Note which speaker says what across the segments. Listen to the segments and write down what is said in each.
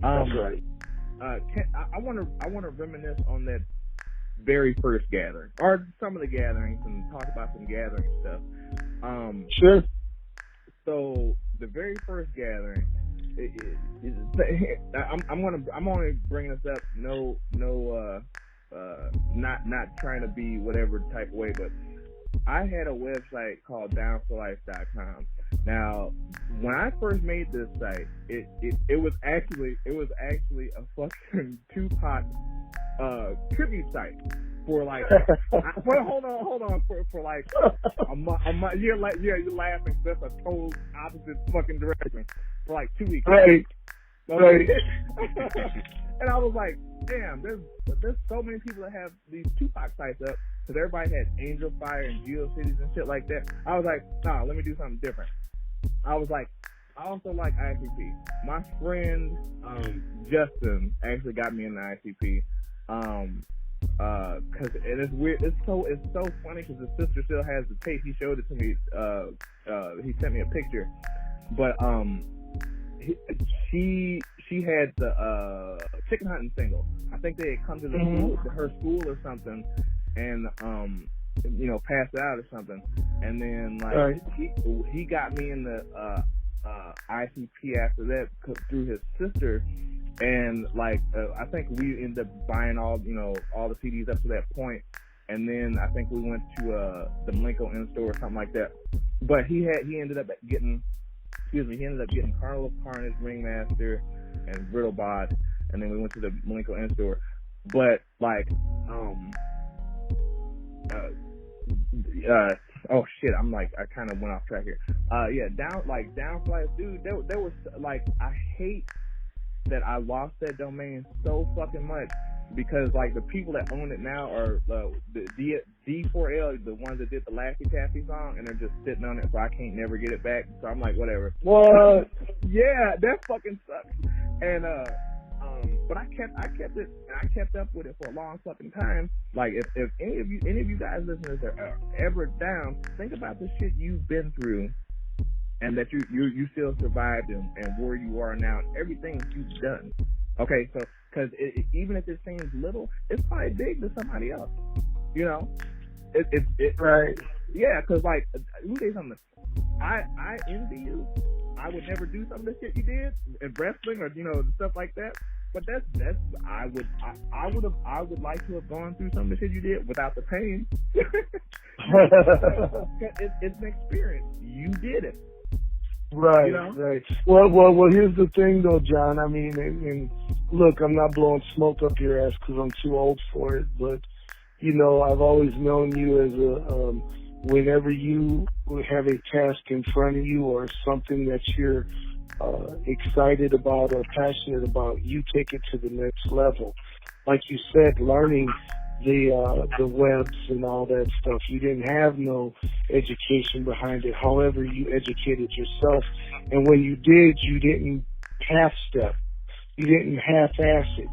Speaker 1: That's right.
Speaker 2: I want to reminisce on that very first gathering, or some of the gatherings, and talk about some gathering stuff.
Speaker 1: Sure.
Speaker 2: So the very first gathering, I'm only bringing this up. Not trying to be whatever type of way, but I had a website called downforlife.com. Now, when I first made this site, it was actually a fucking Tupac tribute site for like. Hold on for like a month. You're laughing. That's a total opposite fucking direction for like 2 weeks.
Speaker 1: Right. Right.
Speaker 2: And I was like, damn, there's so many people that have these Tupac sites up, because everybody had Angel Fire and GeoCities and shit like that. I was like, nah, let me do something different. I was like, I also like ICP. My friend Justin actually got me into ICP, cause it's weird. It's so funny because his sister still has the tape. He showed it to me. He sent me a picture, but she had the chicken hunting single. I think they had come to her school or something, and passed it out or something. And then like he got me in the ICP after that through his sister, and like I think we ended up buying all the CDs up to that point, and then I think we went to the Malenko in-store or something like that. But he ended up getting Carnival of Carnage, Ringmaster, and Brittlebot, and then we went to the Malenko in-store. But like oh shit, I'm like, I kind of went off track here. Downflight, dude, there was like, I hate that I lost that domain so fucking much, because like the people that own it now are the D4L, the ones that did the Laffy Taffy song, and they're just sitting on it, so I can't never get it back. So I'm like, whatever.
Speaker 1: What?
Speaker 2: Yeah, that fucking sucks. And but I kept it, and I kept up with it for a long fucking time. Like, if any of you guys listeners are ever down, think about the shit you've been through, and that you still survived, and where you are now, and everything you've done. Okay, so because even if it seems little, it's probably big to somebody else. You know, it
Speaker 1: right.
Speaker 2: Yeah, because like, let me tell you something. I envy you. I would never do some of the shit you did in wrestling, or stuff like that. But that's I would like to have gone through some of the shit you did without the pain. It's an experience. You did it.
Speaker 1: Right, right. Well, here's the thing though, John. I mean, and look, I'm not blowing smoke up your ass because I'm too old for it, but I've always known you as whenever you have a task in front of you or something that you're excited about or passionate about, you take it to the next level. Like you said, learning the webs and all that stuff. You didn't have no education behind it. However, you educated yourself. And when you did, you didn't half step. You didn't half-ass it.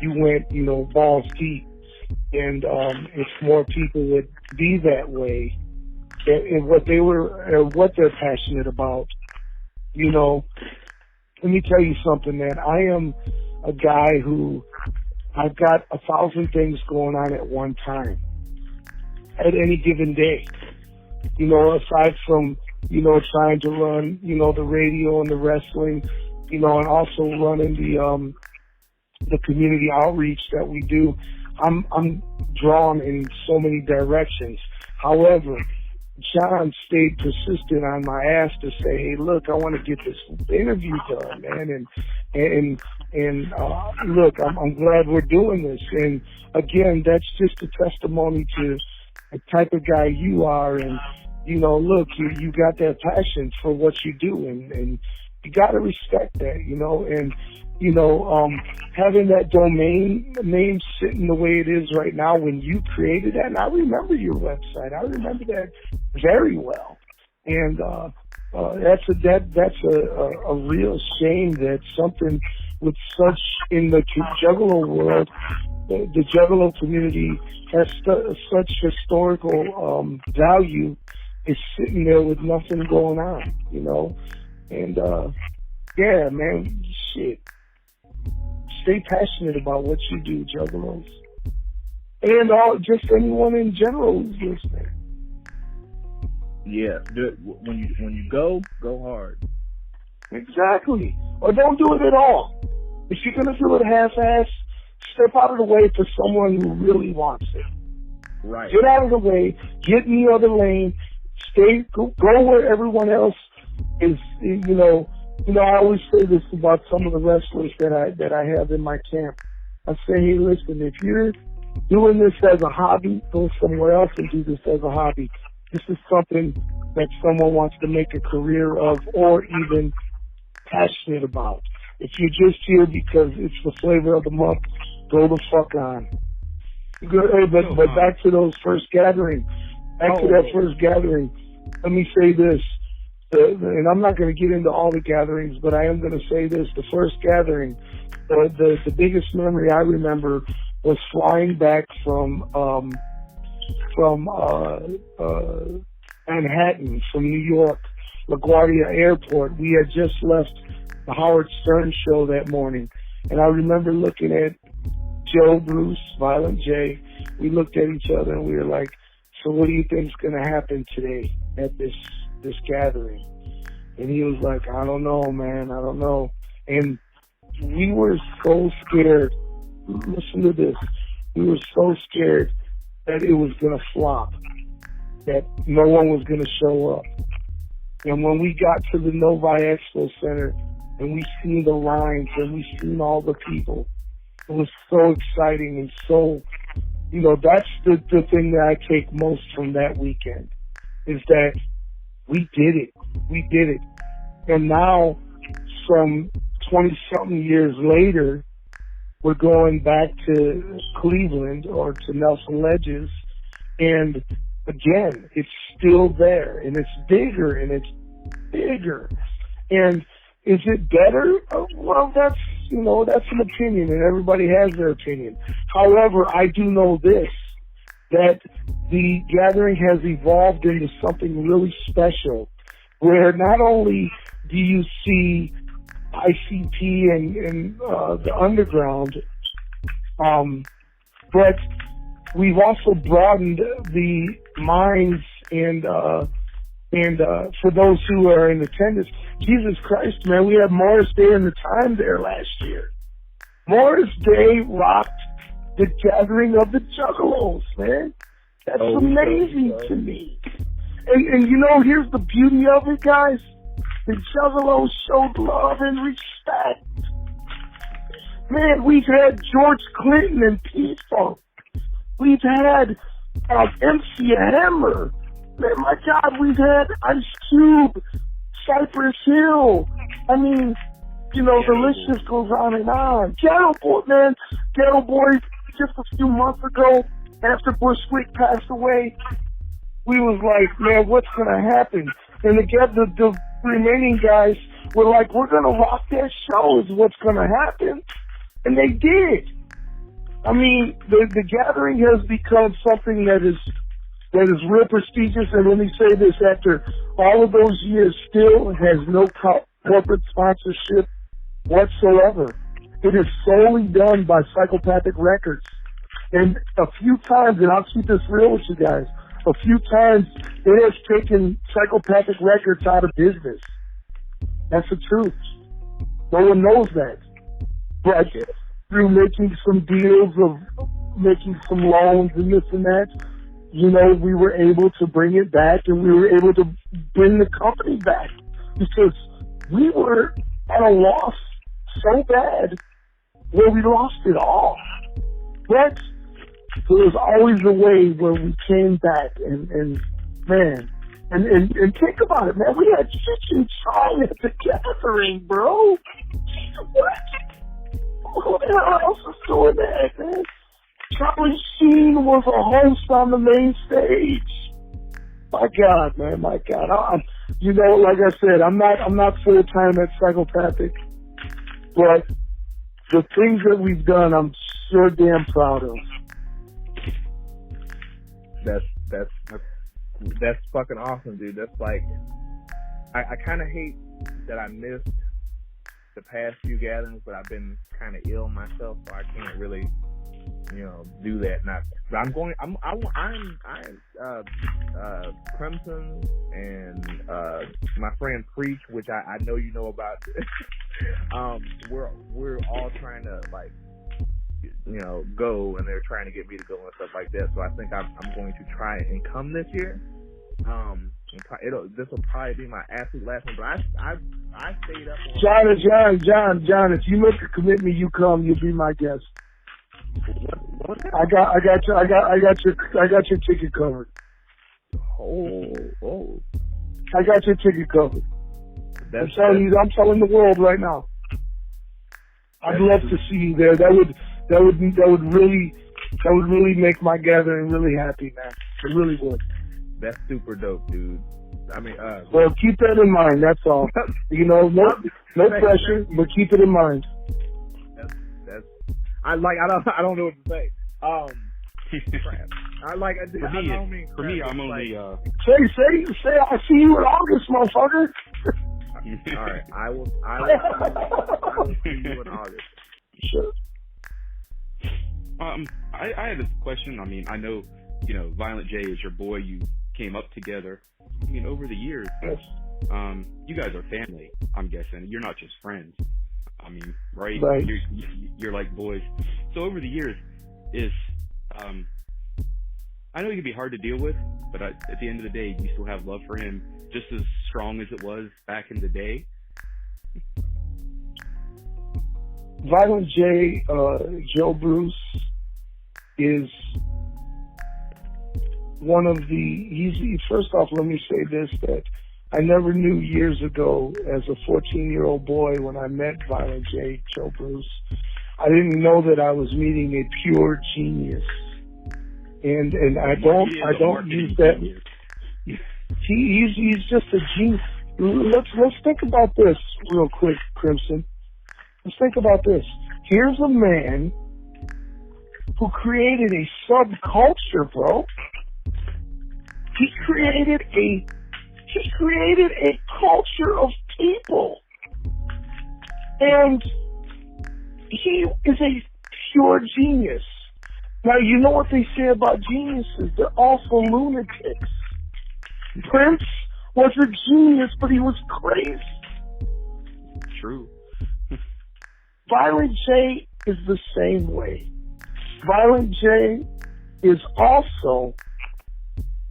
Speaker 1: You went, balls deep. And if more people would be that way, and what they're passionate about, let me tell you something, man. I am a guy who I've got 1,000 things going on at one time, at any given day. Aside from, trying to run, the radio and the wrestling, and also running the community outreach that we do. I'm drawn in so many directions. However, John stayed persistent on my ass to say, hey, look, I want to get this interview done, man. And look, I'm glad we're doing this. And again, that's just a testimony to the type of guy you are. And, look, you got that passion for what you do, and you got to respect that, and, having that domain name sitting the way it is right now, when you created that, and I remember your website. I remember that very well. And, that's a real shame that something with such, in the Juggalo world, the Juggalo community has such historical, value, is sitting there with nothing going on, and, yeah, man, shit. stay passionate about what you do, Juggalos. And just anyone in general who's listening.
Speaker 2: Yeah, when you go hard.
Speaker 1: Exactly. Or don't do it at all. If you're gonna do it half-ass, step out of the way for someone who really wants it.
Speaker 2: Right.
Speaker 1: Get out of the way. Get in the other lane. Go where everyone else is. You know. I always say this about some of the wrestlers that I have in my camp. I say, hey, listen, if you're doing this as a hobby, go somewhere else and do this as a hobby. This is something that someone wants to make a career of, or even passionate about. If you're just here because it's the flavor of the month, go the fuck on. But back to those first gatherings. Back to that first gathering. Let me say this. And I'm not going to get into all the gatherings, but I am going to say this. The first gathering, the biggest memory I remember was flying back from Manhattan, from New York, LaGuardia Airport. We had just left the Howard Stern show that morning. And I remember looking at Joe, Bruce, Violent J. We looked at each other and we were like, so what do you think's going to happen today at this gathering? And he was like, I don't know, man, I don't know. And we were so scared. Listen to this. We were so scared that it was going to flop, that no one was going to show up. And when we got to the Novi Expo Center and we seen the lines and we seen all the people, it was so exciting and so, that's the thing that I take most from that weekend, is that we did it. We did it. And now, some 20-something years later, we're going back to Cleveland or to Nelson Ledges, and again, it's still there, and it's bigger, and it's bigger. And is it better? Well, that's an opinion, and everybody has their opinion. However, I do know this, that the gathering has evolved into something really special, where not only do you see ICP and the underground, but we've also broadened the minds and for those who are in attendance, Jesus Christ, man, we had Morris Day and the Time there last year. Morris Day rocked the Gathering of the Juggalos, man. That's amazing to me. And here's the beauty of it, guys. The Juggalos showed love and respect. Man, we've had George Clinton and P-Funk. We've had MC Hammer. Man, my God, we've had Ice Cube, Cypress Hill. I mean, the list just goes on and on. Ghetto Boy, just a few months ago, after Bushwick passed away, we was like, man, what's going to happen? And again, the remaining guys were like, we're going to rock that show is what's going to happen. And they did. I mean, the gathering has become something that is real prestigious. And let me say this, after all of those years, still has no corporate sponsorship whatsoever. It is solely done by Psychopathic Records. And a few times, and I'll keep this real with you guys, a few times it has taken Psychopathic Records out of business. That's the truth. No one knows that. But through making some deals of making some loans and this and that, we were able to bring it back, and we were able to bring the company back, because we were at a loss so bad where we lost it all. But there was always a way where we came back, and man, and think about it, man. We had Cheech and Chong at the gathering, bro. What? Who the hell else was doing that, man? Charlie Sheen was a host on the main stage. My God, man, my God. Like I said, I'm not full time at Psychopathic, but the things that we've done, I'm sure damn proud of.
Speaker 2: That's fucking awesome, dude. That's like, I kind of hate that I missed the past few gatherings, but I've been kind of ill myself, so I can't really, do that. But I'm going. I'm Crimson and my friend Preach, which I know you know about. We're all trying to go, and they're trying to get me to go and stuff like that. So I think I'm going to try and come this year. This will probably be my absolute last one, but I stayed up on
Speaker 1: John, if you make a commitment, you come, you'll be my guest. I got your ticket covered.
Speaker 2: Oh.
Speaker 1: I got your ticket covered. I'm telling the world right now. I'd love to see you there. That would really make my gathering really happy, man. It really would.
Speaker 2: That's super dope, dude. I mean,
Speaker 1: well, keep that in mind. That's all. No pressure, but keep it in mind.
Speaker 2: That's. I don't know what to say. Crap. For me, I'm only. Say.
Speaker 1: I see you in August, motherfucker.
Speaker 2: All right, I will see you in August.
Speaker 1: Sure.
Speaker 3: I had a question. I mean, I know, Violent J is your boy. You came up together. I mean, over the years,
Speaker 1: yes.
Speaker 3: You guys are family, I'm guessing. You're not just friends. I mean, right? You're like boys. So over the years, I know it can be hard to deal with, but at the end of the day, you still have love for him just as strong as it was back in the day.
Speaker 1: Violent J, Joe Bruce, is one of first off, let me say this, that I never knew years ago as a 14-year-old boy when I met Violent J, Joe Bruce, I didn't know that I was meeting a pure genius. And I don't use that. He's just a genius. Let's think about this real quick, Crimson. Let's think about this. Here's a man who created a subculture, bro. He created a culture of people. And he is a pure genius. Now, you know what they say about geniuses? They're also lunatics. Prince was a genius, but he was crazy.
Speaker 3: True.
Speaker 1: Violent J is the same way. Violent J is also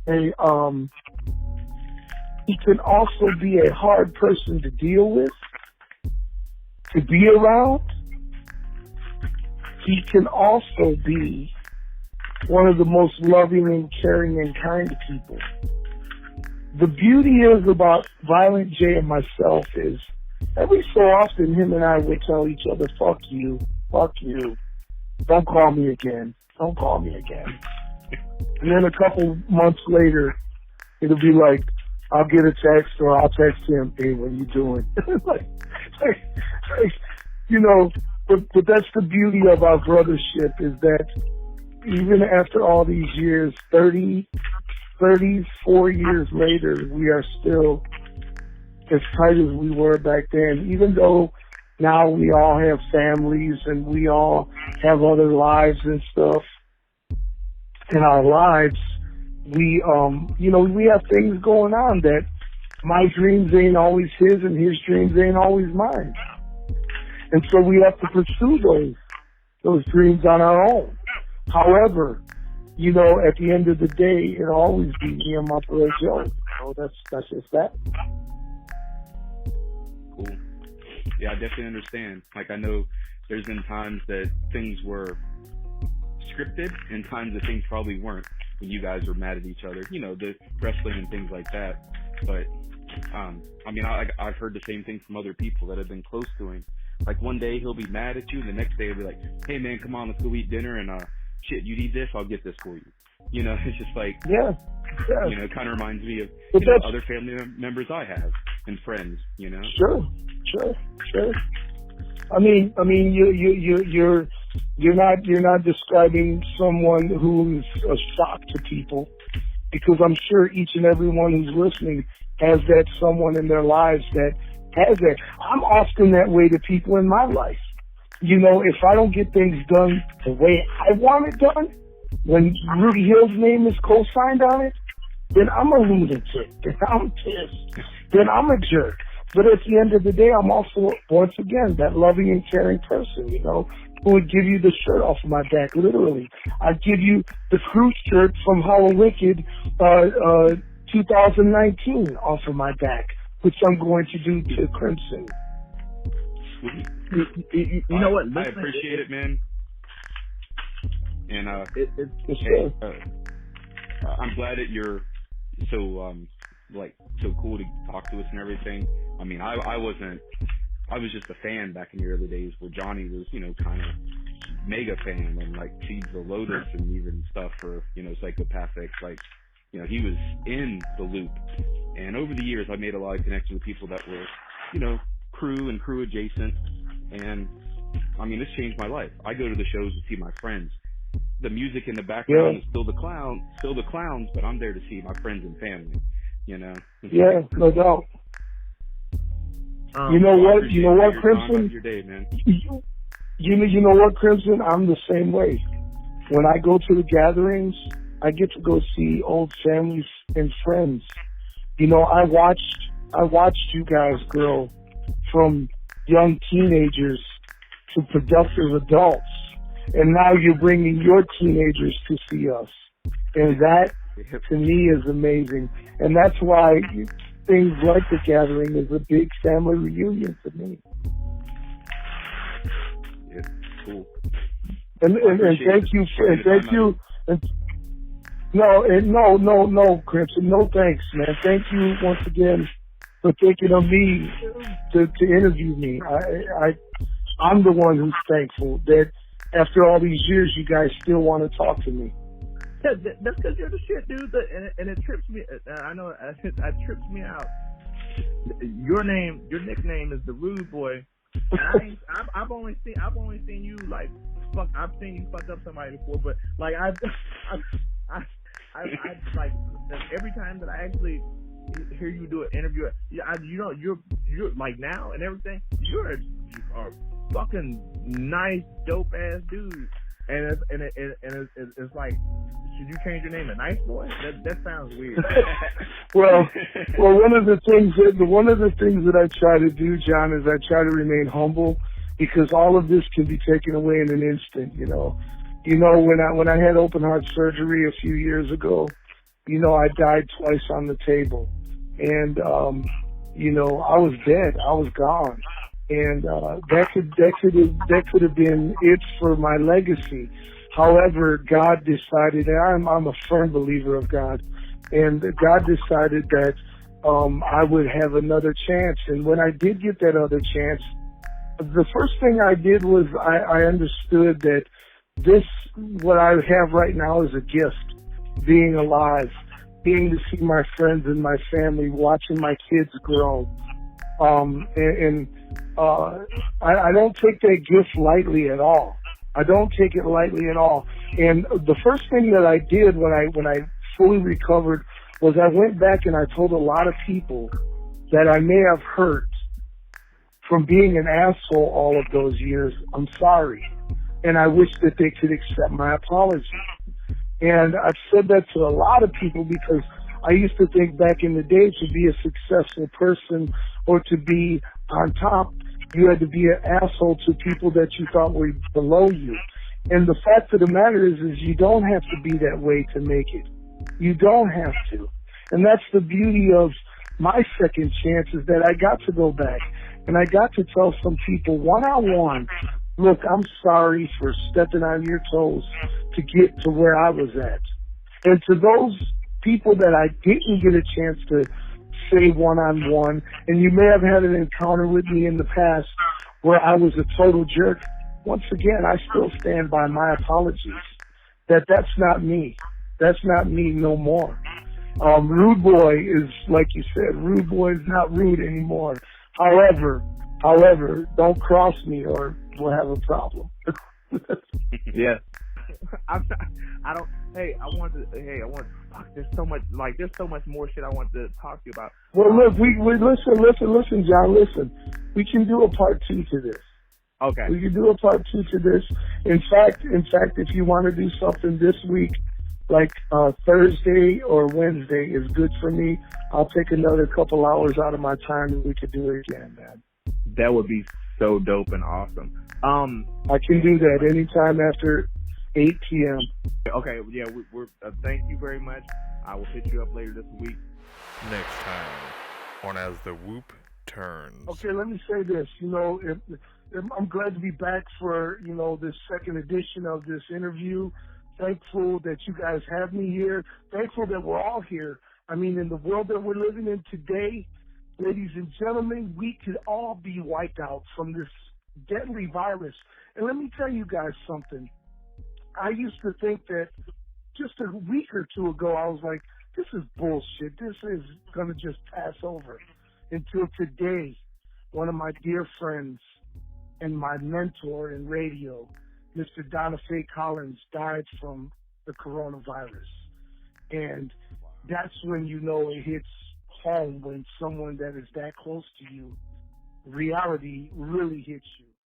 Speaker 1: he can also be a hard person to deal with, to be around. He can also be one of the most loving and caring and kind people. The beauty is about Violent J and myself is every so often him and I would tell each other, fuck you, don't call me again. And then a couple months later, it'll be like, I'll get a text or I'll text him, hey, what are you doing? But that's the beauty of our brothership is that even after all these years, 34 years later, we are still as tight as we were back then, even though now we all have families and we all have other lives and stuff. In our lives, we have things going on that my dreams ain't always his and his dreams ain't always mine. And so we have to pursue those dreams on our own. However, at the end of the day, it'll always be me and my brother Joe. So that's just that.
Speaker 3: Cool. Yeah, I definitely understand. Like, I know there's been times that things were scripted and times that things probably weren't when you guys were mad at each other, the wrestling and things like that. But, I've heard the same thing from other people that have been close to him. Like, one day he'll be mad at you, and the next day he'll be like, hey man, come on, let's go eat dinner, and shit, you need this, I'll get this for you. It's just like,
Speaker 1: yeah.
Speaker 3: It kind of reminds me of other family members I have and friends.
Speaker 1: Sure. I mean, you're not describing someone who's a shock to people, because I'm sure each and every one who's listening has that someone in their lives that has that. I'm often that way to people in my life. You know, if I don't get things done the way I want it done, when Rudy Hill's name is co-signed on it, then I'm a lunatic. Then I'm pissed. Then I'm a jerk. But at the end of the day, I'm also, once again, that loving and caring person, you know, who would give you the shirt off of my back, literally. I'd give you the crew shirt from Hollow Wicked 2019 off of my back, which I'm going to do to Crimson.
Speaker 2: You know what?
Speaker 3: I appreciate it, man. And I'm glad that you're so so cool to talk to us and everything. I mean, I was just a fan back in the early days where Johnny was, you know, kind of mega fan and like Seeds of Lotus and even stuff for, you know, Psychopathic. Like, you know, he was in the loop. And over the years, I made a lot of connections with people that were, you know, crew and crew adjacent. And I mean, this changed my life. I go to the shows to see my friends. The music in the background is still the clowns, but I'm there to see my friends and family, you know?
Speaker 1: Yeah, no doubt. You know what, Crimson?
Speaker 3: Your day, man.
Speaker 1: You know what, Crimson? I'm the same way. When I go to the gatherings, I get to go see old families and friends. You know, I watched you guys grow from young teenagers to productive adults. And now you're bringing your teenagers to see us. And that, to me, is amazing. And that's why things like the Gathering is a big family reunion for me.
Speaker 3: Yeah, cool.
Speaker 1: And thank you. No, Crimson, no thanks, man. Thank you once again for thinking of me to interview me. I'm the one who's thankful that after all these years, you guys still want to talk to me.
Speaker 2: Yeah, that's because you're the shit, dude. And it trips me. I know it trips me out. Your nickname is the Rude Boy. And I've only seen you like fuck. I've seen you fuck up somebody before, but like I like every time that I actually hear you do an interview, you're like now and everything. You're a fucking nice, dope ass dude, and it's like, should you change your name to Nice Boy? That sounds weird.
Speaker 1: well, one of the things that I try to do, John, is I try to remain humble, because all of this can be taken away in an instant. You know, when I had open heart surgery a few years ago, you know, I died twice on the table, and you know, I was dead. I was gone. And that could have been it for my legacy. However, God decided, and I'm a firm believer of God, and God decided that I would have another chance. And when I did get that other chance, the first thing I did was I understood that what I have right now is a gift, being alive, being to see my friends and my family, watching my kids grow. I don't take that gift lightly at all. I don't take it lightly at all. And the first thing that I did when I fully recovered was I went back and I told a lot of people that I may have hurt from being an asshole all of those years. I'm sorry. And I wish that they could accept my apology. And I've said that to a lot of people because I used to think back in the day to be a successful person or to be on top, you had to be an asshole to people that you thought were below you. And the fact of the matter is you don't have to be that way to make it. You don't have to. And that's the beauty of my second chance, is that I got to go back and I got to tell some people one-on-one, look, I'm sorry for stepping on your toes to get to where I was at. And to those people that I didn't get a chance to say one-on-one, and you may have had an encounter with me in the past where I was a total jerk, once again, I still stand by my apologies. That's not me. That's not me no more. Rude Boy is, like you said, Rude Boy is not rude anymore. However, don't cross me or we'll have a problem.
Speaker 2: Yeah. I don't. Hey, I want. Fuck, there's so much. There's so much more shit I want to talk to you about.
Speaker 1: Well, look, we listen, John. Listen, we can do a part 2 to this.
Speaker 2: Okay.
Speaker 1: We can do a part 2 to this. In fact, if you want to do something this week, like Thursday or Wednesday is good for me. I'll take another couple hours out of my time and we could do it again, man.
Speaker 2: That would be so dope and awesome.
Speaker 1: I can do that anytime after 8 p.m.
Speaker 2: Okay, yeah, we're thank you very much. I will hit you up later this week.
Speaker 4: Next time on As the Whoop Turns.
Speaker 1: Okay, let me say this. I'm glad to be back for, this second edition of this interview. Thankful that you guys have me here. Thankful that we're all here. I mean, in the world that we're living in today, ladies and gentlemen, we could all be wiped out from this deadly virus. And let me tell you guys something. I used to think that just a week or two ago, I was like, this is bullshit. This is going to just pass over. Until today, one of my dear friends and my mentor in radio, Mr. Donna Faye Collins, died from the coronavirus. And that's when it hits home, when someone that is that close to you, reality really hits you.